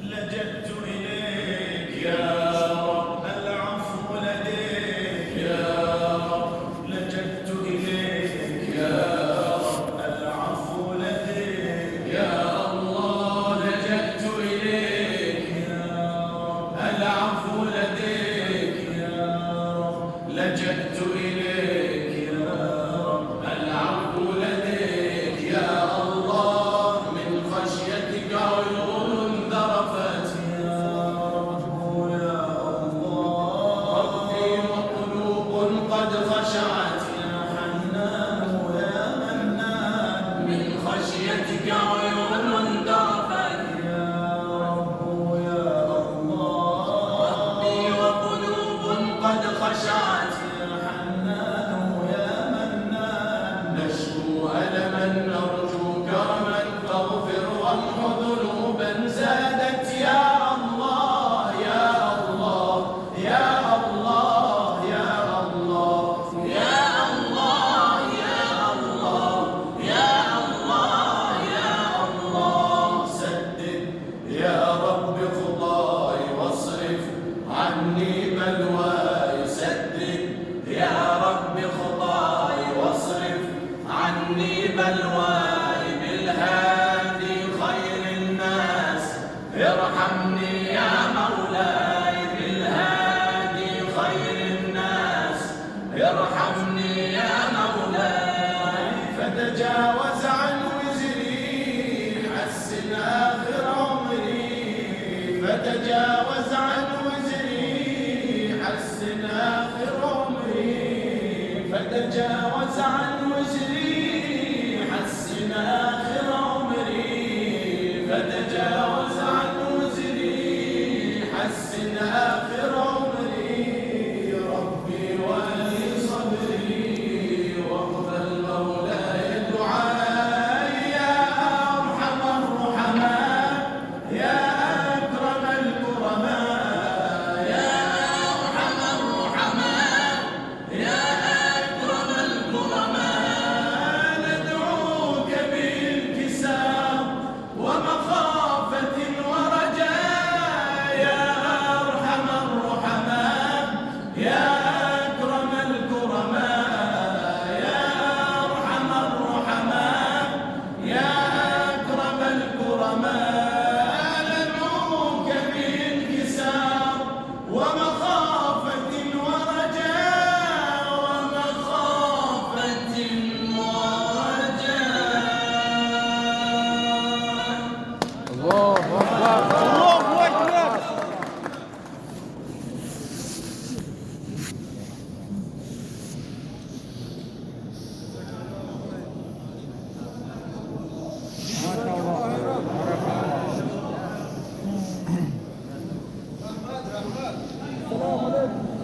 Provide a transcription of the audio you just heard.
لجأت إليك يا رب العفو لديك يا رب، لجأت إليك يا رب العفو لديك يا الله، لجأت إليك يا رب العفو لديك يا رب، لجأت إليك يا رب العفو لديك يا الله، من خشيتك عيون ذرفت يا رب يا الله، ربي وقلوب قد خشعت يا حنان يا منان، من خشيتك عيون ذرفت يا رب يا الله، ربي وقلوب قد خشعت يا حنان يا منان، نشكو ألما نرجو كرما فاغفر وامح ذنوبا زادت يا الله يا الله يا الله يا الله يا الله يا الله يا الله يا الله، سدد يا رب خطاي واصرف عني بلواي، سدد يا رب خطاي واصرف عني بلواي، بالهادي خير الناس ارحمني يا مولاي، بالهادي خير الناس ارحمني يا مولاي، فتجاوز عن وزري حسن آخر عمري، فتجاوز عن وزري حسن آخر عمري، فتجاوز عن وزري حسن آخر عمري، فتجاوز عن وزري حسن آخر عمري، ربي ولي صبري واقبل مولاي دعائي، يا أرحم الرحماء يا أكرم الكرماء، يا أرحم الرحماء يا أكرم الكرماء، ندعوك بالانكسار ومخافة ورجاء، يا أرحم الرحماء يا أكرم الكرماء، يا أرحم الرحماء يا أكرم الكرماء، ندعوك بانكسار ومخافة ورجاء، ومخافة ورجاء. الله أكبر الله أكبر. ما شاء الله. السلام عليكم.